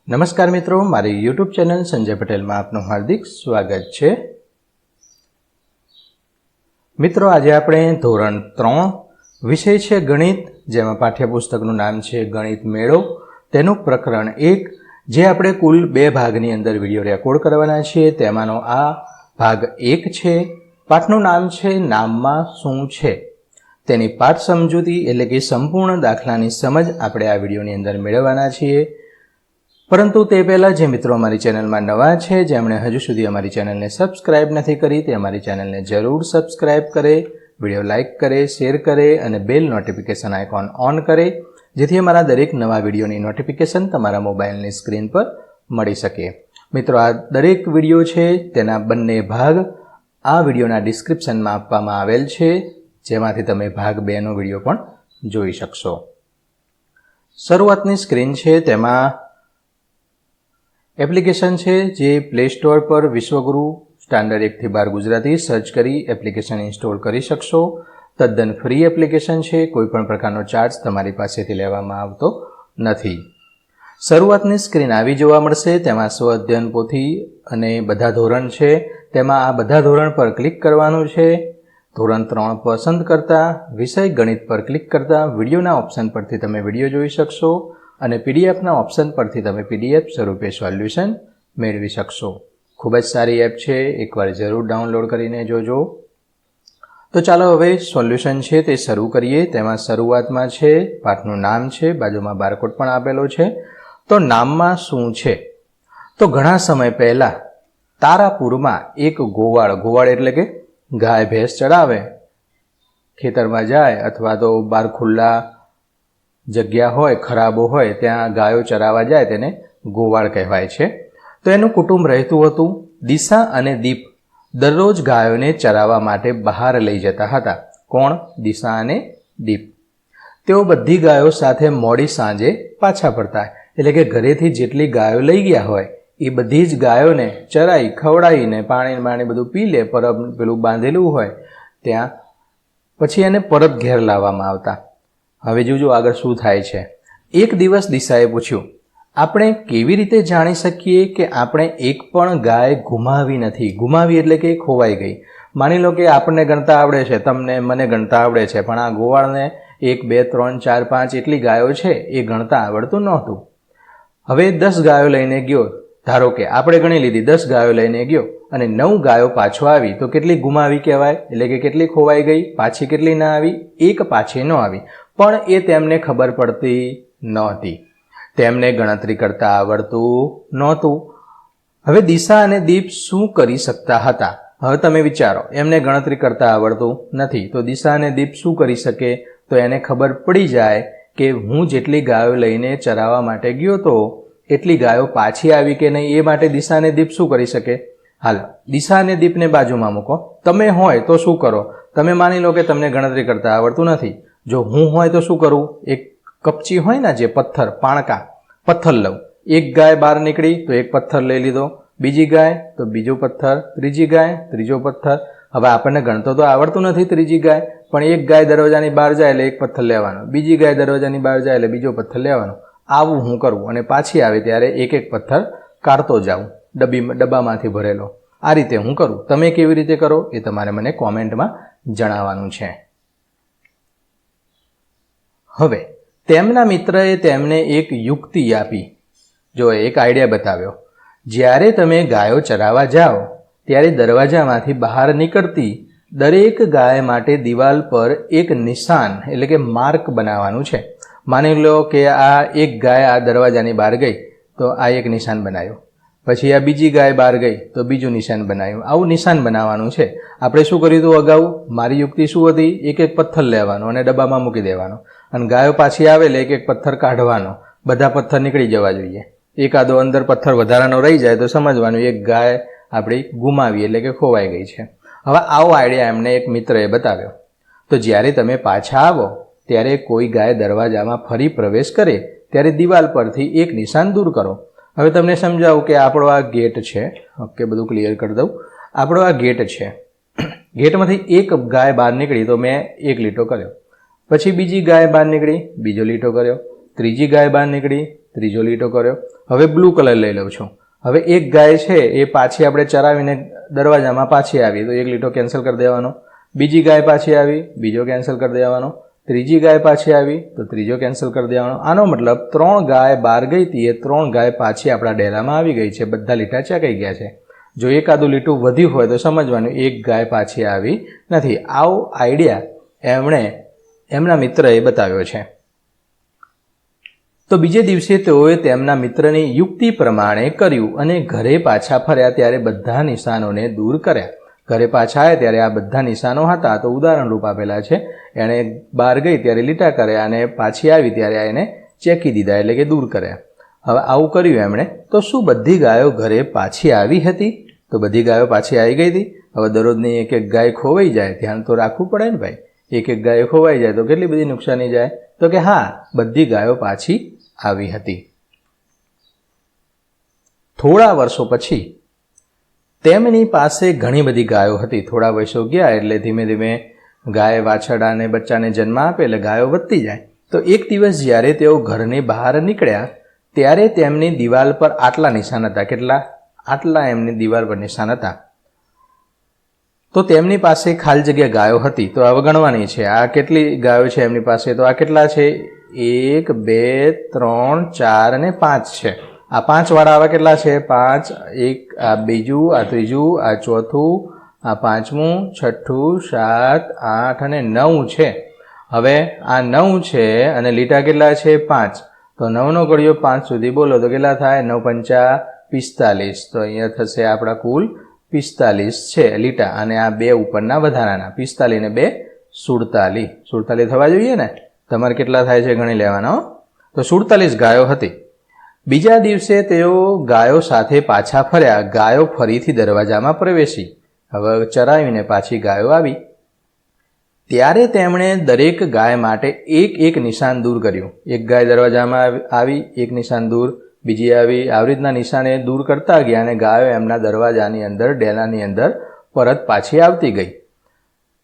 નમસ્કાર મિત્રો, મારી યુટ્યુબ ચેનલ સંજય પટેલમાં આપનું હાર્દિક સ્વાગત છે। મિત્રો, આજે આપણે ધોરણ 3 વિષય છે ગણિત, જેમાં પાઠ્યપુસ્તકનું નામ છે ગણિત મેળો, તેનું પ્રકરણ 1, જે આપણે કુલ 2 ભાગની અંદર વિડીયો રેકોર્ડ કરવાના છીએ। તેમાંનો આ ભાગ 1 છે। પાઠનું નામ છે નામમાં શું છે। તેની પાઠ સમજૂતી એટલે કે સંપૂર્ણ દાખલાની સમજ આપણે આ વિડીયોની અંદર મેળવવાના છીએ। પરંતુ તે પહેલાં જે મિત્રો અમારી ચેનલમાં નવા છે, જેમણે હજુ સુધી અમારી ચેનલને સબસ્ક્રાઇબ નથી કરી, તે અમારી ચેનલને જરૂર સબસ્ક્રાઇબ કરે, વિડીયો લાઇક કરે, શેર કરે અને બેલ નોટિફિકેશન આઇકોન ઓન કરે, જેથી અમારા દરેક નવા વિડીયોની નોટિફિકેશન તમારા મોબાઈલની સ્ક્રીન પર મળી શકે। મિત્રો, આ દરેક વિડીયો છે તેના બંને ભાગ આ વિડીયોના ડિસ્ક્રિપ્શનમાં આપવામાં આવેલ છે, જેમાંથી તમે ભાગ 2નો વિડીયો પણ જોઈ શકશો। શરૂઆતની સ્ક્રીન છે તેમાં એપ્લિકેશન છે, જે પ્લે સ્ટોર પર વિશ્વગુરુ સ્ટાન્ડર્ડ 1 થી 12 ગુજરાતી સર્ચ કરી એપ્લિકેશન ઇન્સ્ટોલ કરી શકશો। તદ્દન ફ્રી એપ્લિકેશન છે, કોઈપણ પ્રકારનો ચાર્જ તમારી પાસેથી લેવામાં આવતો નથી। શરૂઆતની સ્ક્રીન આવી જોવા મળશે, તેમાં સ્વ અધ્યયન પોથી અને બધા ધોરણ છે, તેમાં આ બધા ધોરણ પર ક્લિક કરવાનું છે। ધોરણ 3 પસંદ કરતા વિષય ગણિત પર ક્લિક કરતા વિડીયોના ઓપ્શન પરથી તમે વિડીયો જોઈ શકશો અને પીડીએફના ઓપ્શન પરથી તમે પીડીએફ સ્વરૂપે સોલ્યુશન મેળવી શકશો। ખૂબ જ સારી એપ છે, એકવાર જરૂર ડાઉનલોડ કરીને જોજો। તો ચાલો હવે સોલ્યુશન છે તે શરૂ કરીએ। તેમાં શરૂઆતમાં છે પાઠનું નામ છે, બાજુમાં બારકોડ પણ આપેલો છે। તો નામમાં શું છે? તો ઘણા સમય પહેલાં તારાપુરમાં એક ગોવાળ એટલે કે ગાય ભેંસ ચરાવે, ખેતરમાં જાય અથવા તો બહાર ખુલ્લા જગ્યા હોય, ખરાબો હોય, ત્યાં ગાયો ચરાવવા જાય, તેને ગોવાળ કહેવાય છે। તો એનું કુટુંબ રહેતું હતું। દિશા અને દીપ દરરોજ ગાયોને ચરાવવા માટે બહાર લઈ જતા હતા। કોણ? દિશા અને દીપ। તેઓ બધી ગાયો સાથે મોડી સાંજે પાછા ફરતા, એટલે કે ઘરેથી જેટલી ગાયો લઈ ગયા હોય એ બધી જ ગાયોને ચરાઈ ખવડાવીને પાણી બધું પી લે, પરબ પેલું બાંધેલું હોય ત્યાં, પછી એને પરત ઘેર લાવવામાં આવતા। હવે જોજો આગળ શું થાય છે। એક દિવસ દિશાએ પૂછ્યું, આપણે કેવી રીતે જાણી શકીએ કે આપણે એક પણ ગાય ગુમાવી નથી? ગુમાવી એટલે કે ખોવાઈ ગઈ। માની લો કે આપણને ગણતા આવડે છે, તમને મને ગણતા આવડે છે, પણ આ ગોવાળને 1 2 3 4 5 એટલી ગાયો છે એ ગણતા આવડતું નહોતું। હવે 10 ગાયો લઈને ગયો, ધારો કે આપણે ગણી લીધી, 10 ગાયો લઈને ગયો અને 9 ગાયો પાછો આવી, તો કેટલી ગુમાવી કહેવાય? એટલે કે કેટલી ખોવાઈ ગઈ? પાછી કેટલી ના આવી? 1 પાછી ન આવી। પણ એ તેમને ખબર પડતી નહોતી, તેમને ગણતરી કરતા આવડતું નહોતું। હવે દિશા અને દીપ શું કરી શકતા હતા? હવે તમે વિચારો, એમને ગણતરી કરતા આવડતું નથી, તો દિશા અને દીપ શું કરી શકે? તો એને ખબર પડી જાય કે હું જેટલી ગાયો લઈને ચરાવવા માટે ગયો તો એટલી ગાયો પાછી આવી કે નહીં, એ માટે દિશા અને દીપ શું કરી શકે? હાલો, દિશા અને દીપને બાજુમાં મૂકો। તમે હોય તો શું કરો? તમે માની લો કે તમને ગણતરી કરતા આવડતું નથી। જો હું હોય તો શું કરું? એક કપચી હોય ને, જે પથ્થર, પાણકા, પથ્થર લઉં। એક ગાય બહાર નીકળી તો એક પથ્થર લઈ લીધો, બીજી ગાય તો બીજો પથ્થર, ત્રીજી ગાય ત્રીજો પથ્થર। હવે આપણને ગણતો તો આવડતું નથી ત્રીજી ગાય, પણ એક ગાય દરવાજાની બહાર જાય એટલે એક પથ્થર લેવાનો, બીજી ગાય દરવાજાની બહાર જાય એટલે બીજો પથ્થર લેવાનો। આવું હું કરું અને પાછી આવે ત્યારે એક એક પથ્થર કાઢતો જાઉં, ડબ્બામાંથી ભરેલો। આ રીતે હું કરું। તમે કેવી રીતે કરો એ તમારે મને કોમેન્ટમાં જણાવવાનું છે। હવે તેમના મિત્રએ તેમને એક યુક્તિ આપી, જો એક આઈડિયા બતાવ્યો। જ્યારે તમે ગાયો ચરાવવા જાઓ ત્યારે દરવાજામાંથી બહાર નીકળતી દરેક ગાય માટે દિવાલ પર એક નિશાન એટલે કે માર્ક બનાવવાનું છે। માની લો કે આ એક ગાય આ દરવાજાની બહાર ગઈ તો આ એક નિશાન બનાવ્યું, પછી આ બીજી ગાય બહાર ગઈ તો બીજું નિશાન બનાવ્યું। આવું નિશાન બનાવવાનું છે। આપણે શું કર્યું હતું અગાઉ? મારી યુક્તિ શું હતી? એક એક પથ્થર લેવાનો અને ડબ્બામાં મૂકી દેવાનો, અને ગાયો પાછી આવે એટલે એક એક પથ્થર કાઢવાનો, બધા પથ્થર નીકળી જવા જોઈએ। એકાદો અંદર પથ્થર વધારાનો રહી જાય તો સમજવાનું એક ગાય આપણી ગુમાવી એટલે કે ખોવાઈ ગઈ છે। હવે આવો આઈડિયા એમને એક મિત્રએ બતાવ્યો। તો જ્યારે તમે પાછા આવો ત્યારે કોઈ ગાય દરવાજામાં ફરી પ્રવેશ કરે ત્યારે દિવાલ પરથી એક નિશાન દૂર કરો। હવે તમને સમજાવું કે આપણો આ ગેટ છે, ઓકે, બધું ક્લિયર કરી દઉં। આપણો આ ગેટ છે, ગેટમાંથી એક ગાય બહાર નીકળી તો મેં એક લીટો કર્યો, પછી બીજી ગાય બહાર નીકળી, બીજો લીટો કર્યો, ત્રીજી ગાય બહાર નીકળી, ત્રીજો લીટો કર્યો. હવે બ્લુ કલર લઈ લઉં છું. હવે એક ગાય છે એ પાછી આપણે ચરાવીને દરવાજામાં પાછી આવી તો એક લીટો કેન્સલ કરી દેવાનો. બીજી ગાય પાછી આવી, બીજો કેન્સલ કરી દેવાનો. ત્રીજી ગાય પાછી આવી તો ત્રીજો કેન્સલ કરી દેવાનો. આનો મતલબ 3 ગાય બહાર ગઈ હતી એ 3 ગાય પાછી આપણા ડેલામાં આવી ગઈ છે. બધા લીટા ચેકાઈ ગયા છે. જો એકાદું લીટું વધ્યું હોય તો સમજવાનું એક ગાય પાછી આવી નથી. આવો આઈડિયા એમણે એમના મિત્રએ બતાવ્યો છે. તો બીજે દિવસે તેઓએ તેમના મિત્રની યુક્તિ પ્રમાણે કર્યું અને ઘરે પાછા ફર્યા ત્યારે બધા નિશાનોને દૂર કર્યા. ઘરે પાછા આવ્યા ત્યારે આ બધા નિશાનો હતા તો ઉદાહરણ રૂપ આપેલા છે. એણે બહાર ગઈ ત્યારે લીટા કર્યા અને પાછી આવી ત્યારે એને ચેકી દીધા એટલે કે દૂર કર્યા. હવે આવું કર્યું એમણે. તો શું બધી ગાયો ઘરે પાછી આવી હતી? તો બધી ગાયો પાછી આવી ગઈ હતી. હવે દરરોજની એક એક ગાય ખોવાઈ જાય, ધ્યાન તો રાખવું પડે ને ભાઈ. એક એક ગાયો ખોવાઈ જાય તો કેટલી બધી નુકસાની જાય? તો કે હા, બધી ગાયો પાછી આવી હતી. થોડા વર્ષો પછી તેમની પાસે ઘણી બધી ગાયો હતી. થોડા વર્ષો ગયા એટલે ધીમે ધીમે ગાય વાછરડા અને બચ્ચાને જન્મ આપે એટલે ગાયો વધતી જાય. તો એક દિવસ જ્યારે તેઓ ઘરની બહાર નીકળ્યા ત્યારે તેમની દિવાલ પર આટલા નિશાન હતા. કેટલા? આટલા એમની દિવાલ પર નિશાન હતા. તો તેમની પાસે ખાલી જગ્યા ગાયો હતી તો આ ગણવાની છે. આ કેટલી ગાયો છે એમની પાસે? તો આ કેટલા છે? 1 2 3 4 અને 5 છે. આ 5 વાળા આવા કેટલા છે? 5, એક આ બીજું, આ ત્રીજું, આ ચોથું, આ પાંચમું, છઠ્ઠું, 7, 8 અને 9 છે. હવે આ 9 છે અને લીટા કેટલા છે? 5. તો 9નો ઘડિયો 5 સુધી બોલો તો કેટલા થાય? 9 પંચા 45. તો અહીંયા થશે આપણા કુલ 45 છે લીટા અને આ 2 ઉપરના વધારાના 45 ને 2 47. 47 થવા જોઈએ ને? તમારે કેટલા થાય છે ગણી લેવાના. તો 47 ગાયો હતી. બીજા દિવસે તેઓ ગાયો સાથે પાછા ફર્યા. ગાયો ફરીથી દરવાજામાં પ્રવેશી. હવે ચરાવીને પાછી ગાયો આવી ત્યારે તેમણે દરેક ગાય માટે એક એક નિશાન દૂર કર્યું. એક ગાય દરવાજામાં આવી, એક નિશાન દૂર, બીજી આવી. આવી રીતના નિશાને દૂર કરતા ગયા અને ગાયો એમના દરવાજાની અંદર, ડેલાની અંદર પરત પાછી આવતી ગઈ.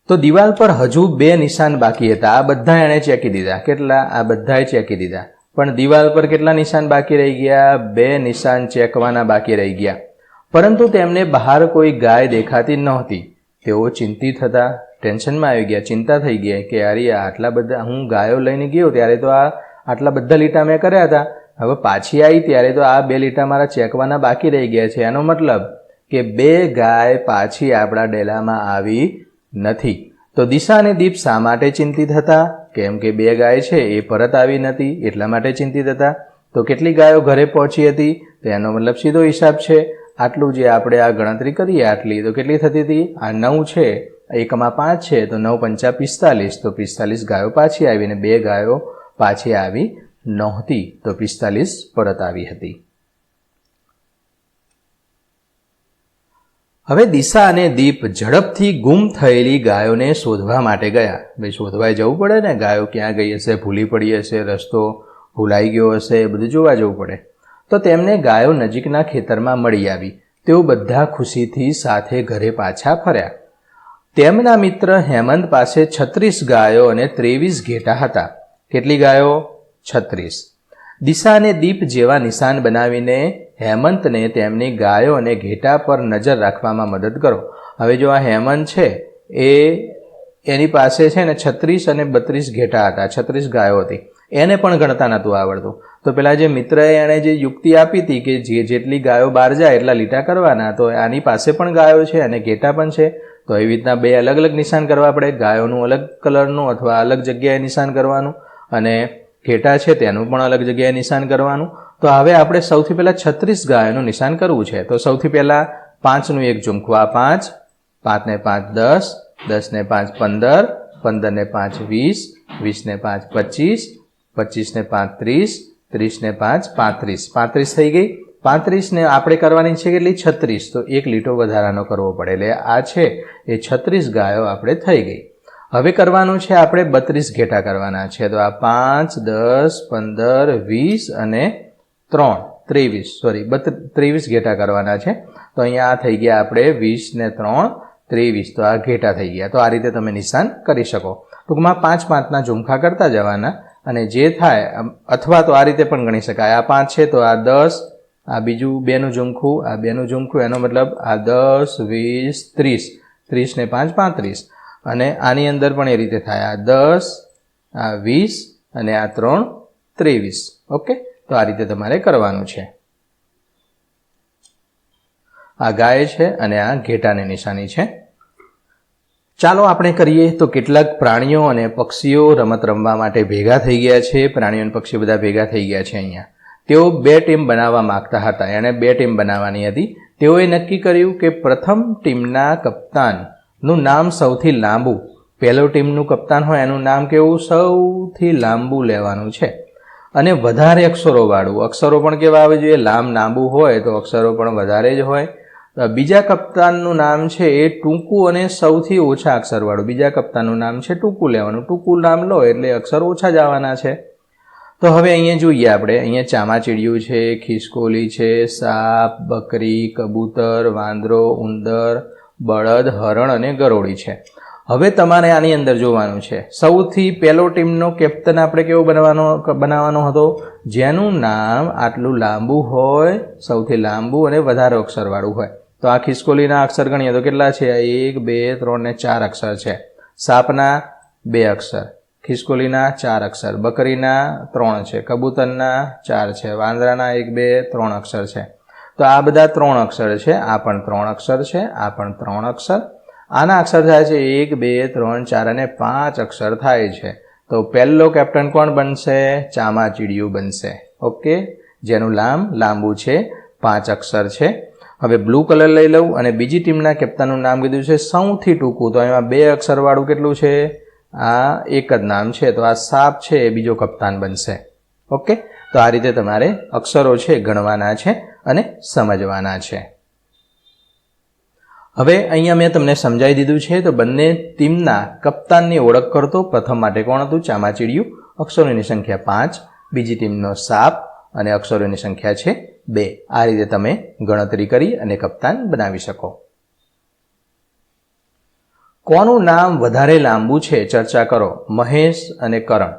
તો દિવાલ પર હજુ 2 નિશાન બાકી હતા. આ બધા એણે ચેકી દીધા. કેટલા? આ બધાએ ચેકી દીધા. પણ દિવાલ પર કેટલા નિશાન બાકી રહી ગયા? 2 નિશાન ચેકવાના બાકી રહી ગયા. પરંતુ તેમને બહાર કોઈ ગાય દેખાતી નહોતી. તેઓ ચિંતિત હતા, ટેન્શનમાં આવી ગયા, ચિંતા થઈ ગઈ કે યાર આટલા બધા હું ગાયો લઈને ગયો ત્યારે તો આ આટલા બધા લીટા મેં કર્યા હતા. હવે પાછી આવી ત્યારે તો આ 2 લીટા મારા ચેકવાના બાકી રહી ગયા છે. એનો મતલબ કે 2 ગાય પાછી આપણા ડેલામાં આવી નથી. તો દિશા અને દીપ શા માટે ચિંતિત હતા? કેમ કે 2 ગાય છે એ પરત આવી નથી એટલા માટે ચિંતિત હતા. તો કેટલી ગાયો ઘરે પહોંચી હતી? તો એનો મતલબ સીધો હિસાબ છે. આટલું જે આપણે આ ગણતરી કરીએ આટલી તો કેટલી થતી હતી? આ 9 છે, 1 માં 5 છે તો 9 પંચા 45. તો 45 ગાયો પાછી આવી અને 2 ગાયો પાછી આવી નહોતી તો 45 પરત આવી હતી. હવે દિશા અને દીપ ઝડપથી ગુમ થયેલી ગાયોને શોધવા માટે ગયા. ભાઈ શોધવા જવું પડે ને, ગાયો ક્યાં ગઈ હશે, ભૂલી પડી હશે, રસ્તો ભૂલાઈ ગયો હશે, એ બધું જોવા જવું પડે. તો તેમને ગાયો નજીકના ખેતરમાં મળી આવી. તેઓ બધા ખુશીથી સાથે ઘરે પાછા ફર્યા. તેમના મિત્ર હેમંત પાસે 36 ગાયો અને 23 ઘેટા હતા. કેટલી ગાયો? 36. દિશા અને દીપ જેવા નિશાન બનાવીને હેમંતને તેમની ગાયો અને ઘેટા પર નજર રાખવામાં મદદ કરો. હવે જો આ હેમંત છે એની પાસે છે ને 36 અને 32 ઘેટા હતા, 36 ગાયો હતી. એને પણ ગણતા નહોતું આવડતું. તો પેલા જે મિત્રએ એણે જે યુક્તિ આપી હતી કે જેટલી ગાયો બહાર જાય એટલા લીટા કરવાના, તો આની પાસે પણ ગાયો છે અને ઘેટા પણ છે. તો એવી રીતના 2 અલગ અલગ નિશાન કરવા પડે. ગાયોનું અલગ કલરનું અથવા અલગ જગ્યાએ નિશાન કરવાનું અને ઘેટા છે તેનું પણ અલગ જગ્યાએ નિશાન કરવાનું. તો હવે આપણે સૌથી પહેલાં 36 ગાયોનું નિશાન કરવું છે. તો સૌથી પહેલાં 5નું એક ઝુમખું, આ 5, 5 ને 5 10, 10 ને 5 15, 15 ને 5 20, 20 ને 5 25, 25 ને 5 30, 30 ને 5 35, 35 થઈ ગઈ. 35 ને આપણે કરવાની છે કેટલી? 36. તો એક લીટો વધારાનો કરવો પડે એટલે આ છે એ 36 ગાયો આપણે થઈ ગઈ. હવે કરવાનું છે આપણે 32 ઘેટા કરવાના છે. તો આ 5 10 15 20 અને 23 ઘેટા કરવાના છે. તો અહીંયા આ થઈ ગયા આપણે 20 ને 3 23. તો આ ઘેટા થઈ ગયા. તો આ રીતે તમે નિશાન કરી શકો. ટૂંકમાં 5-5ના ઝુમખા કરતા જવાના અને જે થાય અથવા તો આ રીતે પણ ગણી શકાય, આ 5 છે તો આ 10, આ બીજું 2નું ઝુમખું, આ 2નું ઝુમખું, એનો મતલબ આ 10, 20, 30, 30 ને 5 35, અને આની અંદર પણ એ રીતે થાય, આ 10, આ 20 અને આ 3 23. ઓકે, તો આ રીતે તમારે કરવાનું છે. આ ગાય છે અને આ ઘેટાની નિશાની છે. ચાલો આપણે કરીએ તો કેટલાક પ્રાણીઓ અને પક્ષીઓ રમત રમવા માટે ભેગા થઈ ગયા છે. પ્રાણીઓ અને પક્ષીઓ બધા ભેગા થઈ ગયા છે. અહીંયા તેઓ 2 ટીમ બનાવવા માંગતા હતા. એણે 2 ટીમ બનાવવાની હતી. તેઓએ નક્કી કર્યું કે પ્રથમ ટીમના કપ્તાનનું નામ સૌથી લાંબુ, પહેલો ટીમનું કપ્તાન હોય એનું નામ કેવું, સૌથી લાંબુ લેવાનું છે અને વધારે અક્ષરોવાળું. અક્ષરો પણ કેવા આવે જોઈએ, લાંબુ હોય તો અક્ષરો પણ વધારે જ હોય. બીજા કપ્તાનનું નામ છે એ ટૂંકું અને સૌથી ઓછા અક્ષરવાળું. બીજા કપ્તાનનું નામ છે ટૂંકું લેવાનું. ટૂંકું નામ લો એટલે અક્ષર ઓછા જ આવવાના છે. તો હવે અહીંયા જોઈએ આપણે, અહીંયા ચામાચીડિયું છે, ખિસકોલી છે, સાપ, બકરી, કબૂતર, વાંદરો, ઉંદર, બળદ, હરણ અને ગરોળી છે. હવે તમારે આની અંદર જોવાનું છે, સૌથી પહેલો ટીમનો કેપ્ટન આપણે કેવો બનાવવાનો હતો, જેનું નામ આટલું લાંબુ હોય, સૌથી લાંબુ અને વધારે અક્ષરવાળું હોય. તો આ ખિસકોલીના અક્ષર ગણીએ તો કેટલા છે, 1, 2, 3 ને 4 અક્ષર છે. સાપના 2 અક્ષર, ખિસકોલીના 4 અક્ષર, બકરીના 3 છે, કબૂતરના 4 છે, વાંદરાના 1, 2, 3 અક્ષર છે. તો આ બધા 3 અક્ષર છે. આ પણ 3 અક્ષર છે. આ પણ 3 અક્ષર. આના અક્ષર થાય છે 1, 2, 3, 4 અને 5 અક્ષર થાય છે. તો પહેલો કેપ્ટન કોણ બનશે, ચામાચીડિયું બનશે. ઓકે, જેનું લાંબુ છે, 5 અક્ષર છે. હવે બ્લુ કલર લઈ લઉં અને બીજી ટીમના કેપ્ટનનું નામ કીધું છે સૌથી ટૂંકું. તો એમાં 2 અક્ષરવાળું કેટલું છે, આ એક જ નામ છે. તો આ સાપ છે એ બીજો કપ્તાન બનશે. ઓકે, તો આ રીતે તમારે અક્ષરો છે ગણવાના છે અને સમજવાના છે. હવે અહીંયા મેં તમને સમજાવી દીધું છે. તો બંને ટીમના કપ્તાનની ઓળખ કરતો. પ્રથમ માટે કોણ હતું, ચામાચીડિયું. અક્ષરોની સંખ્યા 5. બીજી ટીમનો સાપ અને અક્ષરોની સંખ્યા છે 2. આ રીતે તમે ગણતરી કરી અને કપ્તાન બનાવી શકો. કોનું નામ વધારે લાંબુ છે, ચર્ચા કરો. મહેશ અને કરણ.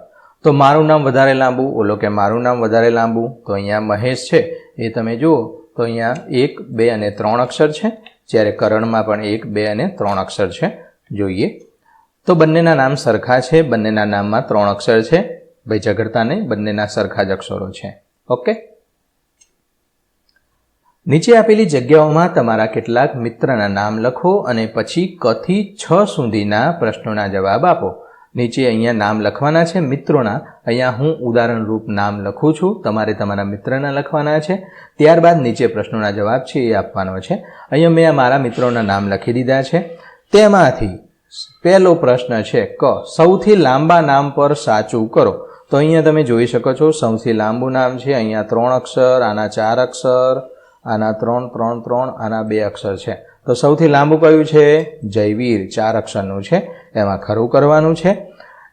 તો મારું નામ વધારે લાંબુ, ઓલો કે મારું નામ વધારે લાંબુ. તો અહીંયા મહેશ છે એ તમે જુઓ તો અહીંયા 1, 2 અને 3 અક્ષર છે, જ્યારે કરણમાં પણ 1, 2 અને 3 અક્ષર છે. જોઈએ તો બંનેના નામ સરખા છે. બંનેના નામમાં 3 અક્ષર છે. ભાઈ ઝઘડતા નહીં, બંનેના સરખા જ અક્ષરો છે. ઓકે, નીચે આપેલી જગ્યાઓમાં તમારા કેટલાક મિત્રના નામ લખો અને પછી ક થી 6 સુધીના પ્રશ્નોના જવાબ આપો. નીચે અહીંયા નામ લખવાના છે મિત્રોના. અહીંયા હું ઉદાહરણ રૂપ નામ લખું છું, તમારે તમારા મિત્રના લખવાના છે. ત્યારબાદ નીચે પ્રશ્નોના જવાબ છે એ આપવાનો છે. અહીંયા મેં મારા મિત્રોના નામ લખી દીધા છે. તેમાંથી પહેલો પ્રશ્ન છે ક, સૌથી લાંબા નામ પર સાચું કરો. તો અહીંયા તમે જોઈ શકો છો સૌથી લાંબુ નામ છે. અહીંયા 3 અક્ષર, આના 4 અક્ષર, આના 3, 3, 3, આના 2 અક્ષર છે. તો સૌથી લાંબુ કયું છે, જયવીર, 4 અક્ષરનું છે. એમાં ખરું કરવાનું છે.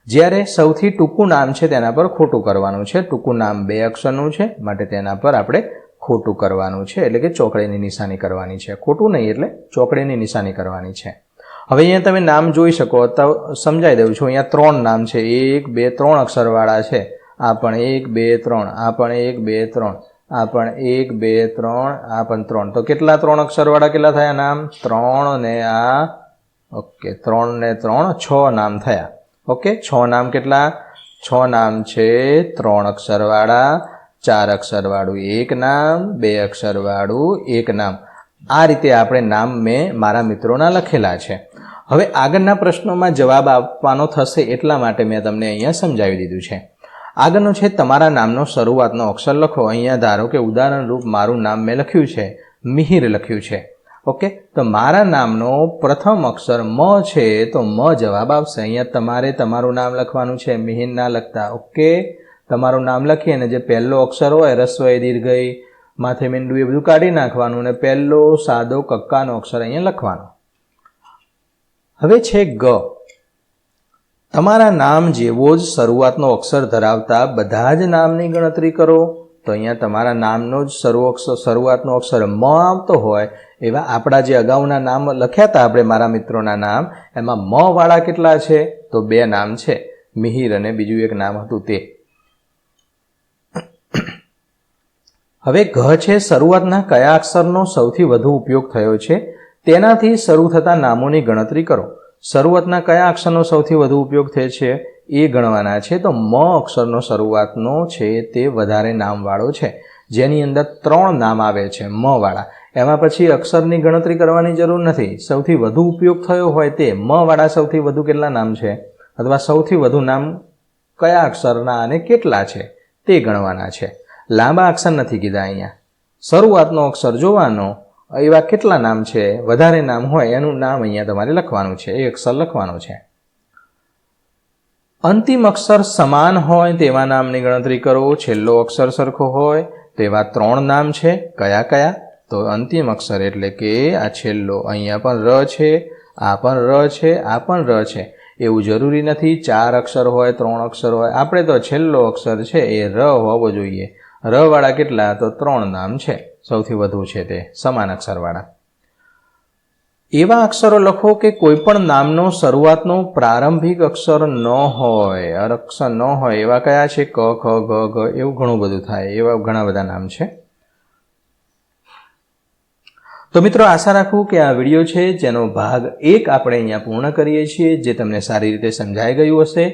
જ્યારે સૌથી ટૂંકું નામ છે તેના પર ખોટું કરવાનું છે. ટૂંકું નામ 2 અક્ષરનું છે માટે તેના પર આપણે ખોટું કરવાનું છે, એટલે કે ચોકડીની નિશાની કરવાની છે. ખોટું નહીં એટલે ચોકડીની નિશાની કરવાની છે. હવે અહીંયા તમે નામ જોઈ શકો તો સમજાવી દઉં છું. અહીંયા 3 નામ છે, 1, 2, 3 અક્ષરવાળા છે. આ પણ 1, 2, 3, આ પણ 1, 2, 3, આ પણ 1, 2, 3, આ પણ 3. તો કેટલા 3 અક્ષરવાળા કેટલા થયા નામ, 3 ને આ, ઓકે, 3 ને 3, 6 નામ થયા. ઓકે, 6 નામ કેટલા, 6 નામ છે 3 અક્ષરવાળા, 4 અક્ષરવાળું 1 નામ, 2 અક્ષરવાળું 1 નામ. આ રીતે આપણે નામ મેં મારા મિત્રોના લખેલા છે. હવે આગળના પ્રશ્નોમાં જવાબ આપવાનો થશે એટલા માટે મેં તમને અહીંયા સમજાવી દીધું છે. આગળનું છે તમારા નામનો શરૂઆતનો અક્ષર લખો. અહીંયા ધારો કે ઉદાહરણ રૂપ મારું નામ મેં લખ્યું છે, મિહિર લખ્યું છે. ઓકે, તો મારા નામનો પ્રથમ અક્ષર મ છે તો મ જવાબ આવશે. અહીંયા તમારે તમારું નામ લખવાનું છે, મિહિર ના લખતા. ઓકે, તમારું નામ લખી અને જે પહેલો અક્ષર હોય, રસ્વ એ દીર્ઘઈ, માથે મીંડું એ બધું કાઢી નાખવાનું અને પહેલો સાદો કક્કાનો અક્ષર અહીંયા લખવાનો. હવે છે ગ. તમારા નામ જેવો જ શરૂઆતનો અક્ષર ધરાવતા બધા જ નામની ગણતરી કરો. તો અહીંયા તમારા નામનો જ શરૂઆતનો અક્ષર મ આવતો હોય એવા આપણા જે અગાઉના નામ લખ્યા હતા આપણે મારા મિત્રોના નામ, એમાં મ વાળા કેટલા છે, તો 2 નામ છે, મિહિર અને બીજું એક નામ હતું તે. હવે ઘ છે શરૂઆતના કયા અક્ષરનો સૌથી વધુ ઉપયોગ થયો છે તેનાથી શરૂ થતા નામોની ગણતરી કરો. શરૂઆતના કયા અક્ષરનો સૌથી વધુ ઉપયોગ થયો છે એ ગણવાના છે. તો મ અક્ષરનો શરૂઆતનો છે તે વધારે નામવાળો છે, જેની અંદર 3 નામ આવે છે મ વાળા. એમાં પછી અક્ષરની ગણતરી કરવાની જરૂર નથી. સૌથી વધુ ઉપયોગ થયો હોય તે મ વાળા સૌથી વધુ કેટલા નામ છે અથવા સૌથી વધુ નામ કયા અક્ષરના અને કેટલા છે તે ગણવાના છે. લાંબા અક્ષર નથી કીધા અહીંયા. શરૂઆતનો અક્ષર જોવાનો, એવા કેટલા નામ છે, વધારે નામ હોય એનું નામ અહીંયા તમારે લખવાનું છે, એ અક્ષર લખવાનો છે. અંતિમ અક્ષર સમાન હોય તેવા નામની ગણતરી કરો. છેલ્લો અક્ષર સરખો હોય તેવા 3 નામ છે. કયા કયા? તો અંતિમ અક્ષર એટલે કે આ છેલ્લો, અહીંયા પણ ર છે, આ પણ ર છે, આ પણ ર છે. એવું જરૂરી નથી 4 અક્ષર હોય 3 અક્ષર હોય. આપણે તો છેલ્લો અક્ષર છે એ ર હોવો જોઈએ. ર વાળા કેટલા? તો 3 નામ છે, સૌથી વધુ છે તે સમાન અક્ષરવાળા. એવા અક્ષરો લખો કે કોઈ પણ નામનો શરૂઆતનો પ્રારંભિક અક્ષર ન હોય, અક્ષર ન હોય. એવા કયા છે? ક, ખ, ગ, ઘ, એવું ઘણું બધું થાય. એવા ઘણા બધા નામ છે. તો મિત્રો, આશા રાખું કે આ વિડીયો છે જેનો ભાગ 1 આપણે અહીંયા પૂર્ણ કરીએ છીએ, જે તમને સારી રીતે સમજાઈ ગયું હશે.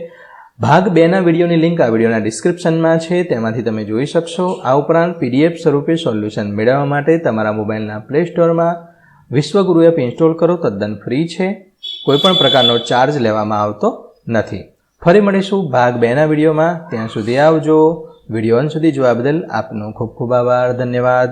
ભાગ 2ના વિડીયોની લિંક આ વિડીયોના ડિસ્ક્રિપ્શનમાં છે, તેમાંથી તમે જોઈ શકશો. આ ઉપરાંત PDF સ્વરૂપે સોલ્યુશન મેળવવા માટે તમારા મોબાઈલના પ્લે સ્ટોરમાં વિશ્વગુરુ એપ ઇન્સ્ટોલ કરો. તદ્દન ફ્રી છે, કોઈપણ પ્રકારનો ચાર્જ લેવામાં આવતો નથી. ફરી મળીશું ભાગ 2ના વિડીયોમાં. ત્યાં સુધી આવજો. વિડીયો અંત સુધી જોવા બદલ આપનો ખૂબ ખૂબ આભાર. ધન્યવાદ.